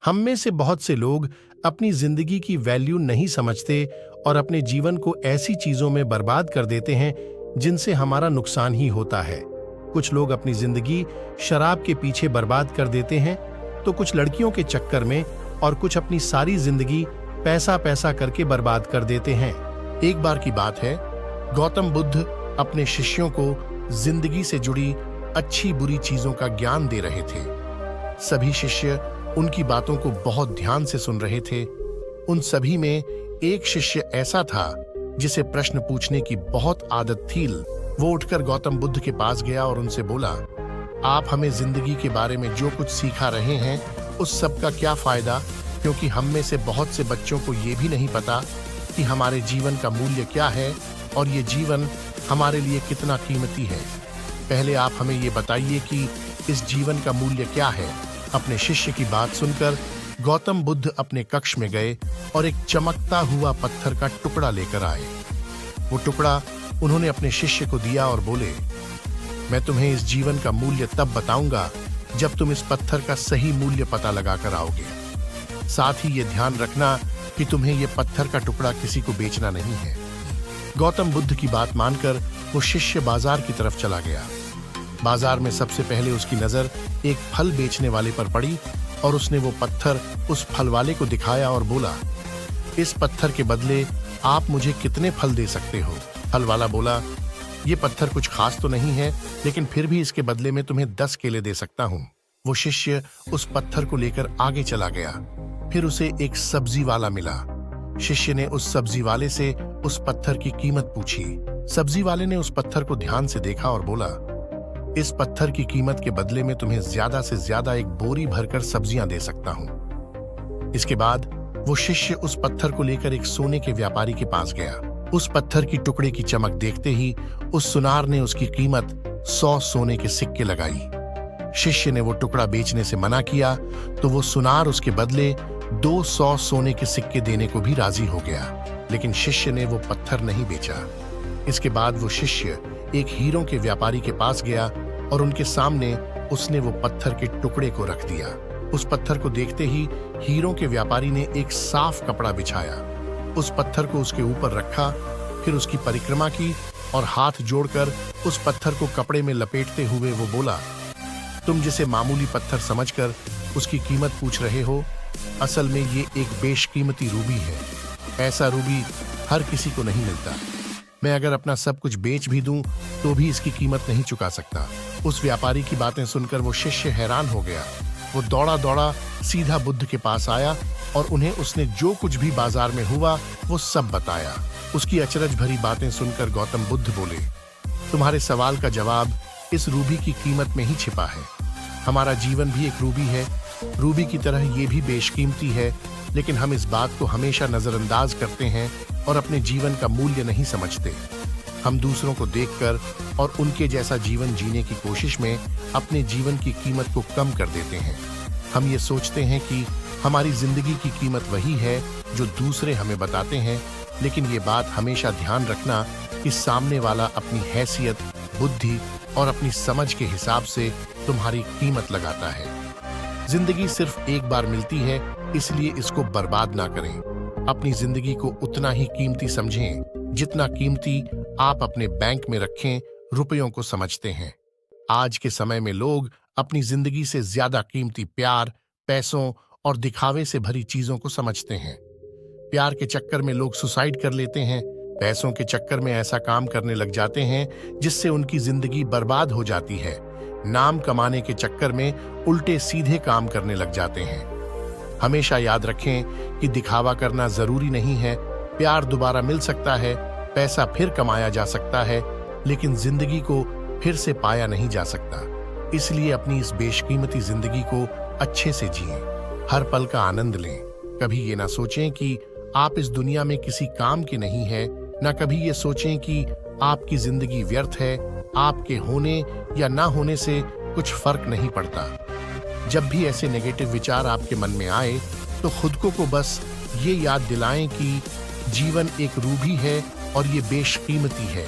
हम में से बहुत से लोग अपनी जिंदगी की वैल्यू नहीं समझते और अपने जीवन को ऐसी चीजों में बर्बाद कर देते हैं जिनसे हमारा नुकसान ही होता है। कुछ लोग अपनी जिंदगी शराब के पीछे बर्बाद कर देते हैं, तो कुछ लड़कियों के चक्कर में, और कुछ अपनी सारी जिंदगी पैसा पैसा करके बर्बाद कर देते हैं। एक बार की बात है, गौतम बुद्ध अपने शिष्यों को जिंदगी से जुड़ी अच्छी बुरी चीजों का ज्ञान दे रहे थे। सभी शिष्य उनकी बातों को बहुत ध्यान से सुन रहे थे। उन सभी में एक शिष्य ऐसा था जिसे प्रश्न पूछने की बहुत आदत थी। वो उठकर गौतम बुद्ध के पास गया और उनसे बोला, आप हमें जिंदगी के बारे में जो कुछ सिखा रहे हैं उस सब का क्या फायदा, क्योंकि हम में से बहुत से बच्चों को ये भी नहीं पता कि हमारे जीवन का मूल्य क्या है और ये जीवन हमारे लिए कितना कीमती है। पहले आप हमें ये बताइए कि इस जीवन का मूल्य क्या है। अपने शिष्य की बात सुनकर गौतम बुद्ध अपने कक्ष में गए और एक चमकता हुआ पत्थर का टुकड़ा लेकर आए। वो टुकड़ा उन्होंने अपने शिष्य को दिया और बोले, मैं तुम्हें इस जीवन का मूल्य तब बताऊंगा जब तुम इस पत्थर का सही मूल्य पता लगाकर आओगे। साथ ही ये ध्यान रखना कि तुम्हें ये पत्थर का टुकड़ा किसी को बेचना नहीं है। गौतम बुद्ध की बात मानकर वो शिष्य बाजार की तरफ चला गया। बाजार में सबसे पहले उसकी नजर एक फल बेचने वाले पर पड़ी और उसने वो पत्थर उस फल वाले को दिखाया और बोला, इस पत्थर के बदले आप मुझे कितने फल दे सकते हो? फल वाला बोला, ये पत्थर कुछ खास तो नहीं है, लेकिन फिर भी इसके बदले में तुम्हें 10 केले दे सकता हूँ। वो शिष्य उस पत्थर को लेकर आगे चला गया। फिर उसे एक सब्जी वाला मिला। शिष्य ने उस सब्जी वाले से उस पत्थर की कीमत पूछी। सब्जी वाले ने उस पत्थर को ध्यान से देखा और बोला, इस पत्थर की कीमत के बदले में तुम्हें ज्यादा से ज्यादा एक बोरी भरकर सब्जियां दे सकता हूं। इसके बाद वो शिष्य उस पत्थर को लेकर एक सोने के व्यापारी के पास गया। उस पत्थर की टुकड़े की चमक देखते ही उस सुनार ने उसकी कीमत 100 सोने के सिक्के लगाई। शिष्य ने वो टुकड़ा बेचने से मना किया तो वो सुनार उसके बदले 200 सोने के सिक्के देने को भी राजी हो गया, लेकिन शिष्य ने वो पत्थर नहीं बेचा। इसके बाद वो शिष्य एक हीरों के व्यापारी के पास गया और उनके सामने उसने वो पत्थर के टुकड़े को रख दिया। उस पत्थर को देखते ही हीरों के व्यापारी ने एक साफ कपड़ा बिछाया, उस पत्थर को उसके ऊपर रखा, फिर उसकी परिक्रमा की और हाथ जोड़कर उस पत्थर को कपड़े में लपेटते हुए वो बोला, तुम जिसे मामूली पत्थर समझकर उसकी कीमत पूछ रहे हो, असल में ये एक बेशकीमती रूबी है। ऐसा रूबी हर किसी को नहीं मिलता। मैं अगर अपना सब कुछ बेच भी दूं तो भी इसकी कीमत नहीं चुका सकता। उस व्यापारी की बातें सुनकर वो शिष्य हैरान हो गया। वो दौड़ा दौड़ा सीधा बुद्ध के पास आया और उन्हें उसने जो कुछ भी बाजार में हुआ वो सब बताया। उसकी अचरज भरी बातें सुनकर गौतम बुद्ध बोले, तुम्हारे सवाल का जवाब इस रूबी की कीमत में ही छिपा है। हमारा जीवन भी एक रूबी है। रूबी की तरह ये भी बेशकीमती है, लेकिन हम इस बात को हमेशा नजरअंदाज करते हैं और अपने जीवन का मूल्य नहीं समझते। हम दूसरों को देखकर और उनके जैसा जीवन जीने की कोशिश में अपने जीवन की कीमत को कम कर देते हैं। हम ये सोचते हैं कि हमारी जिंदगी की कीमत वही है जो दूसरे हमें बताते हैं, लेकिन ये बात हमेशा ध्यान रखना कि सामने वाला अपनी हैसियत, बुद्धि और अपनी समझ के हिसाब से तुम्हारी कीमत लगाता है। जिंदगी सिर्फ एक बार मिलती है, इसलिए इसको बर्बाद ना करें। अपनी जिंदगी को उतना ही कीमती समझें जितना कीमती आप अपने बैंक में रखें रुपयों को समझते हैं। आज के समय में लोग अपनी जिंदगी से ज्यादा कीमती प्यार, पैसों और दिखावे से भरी चीजों को समझते हैं। प्यार के चक्कर में लोग सुसाइड कर लेते हैं। पैसों के चक्कर में ऐसा काम करने लग जाते हैं जिससे उनकी जिंदगी बर्बाद हो जाती है। नाम कमाने के चक्कर में उल्टे सीधे काम करने लग जाते हैं। हमेशा याद रखें कि दिखावा करना जरूरी नहीं है। प्यार दोबारा मिल सकता है, पैसा फिर कमाया जा सकता है, लेकिन जिंदगी को फिर से पाया नहीं जा सकता। इसलिए अपनी इस बेशकीमती जिंदगी को अच्छे से जिएं, हर पल का आनंद लें। कभी ये ना सोचें कि आप इस दुनिया में किसी काम के नहीं है, ना कभी ये सोचें कि आपकी जिंदगी व्यर्थ है। आपके होने या ना होने से कुछ फर्क नहीं पड़ता। जब भी ऐसे नेगेटिव विचार आपके मन में आए तो खुद को बस ये याद दिलाएं कि जीवन एक रूबी है और ये बेशकीमती है।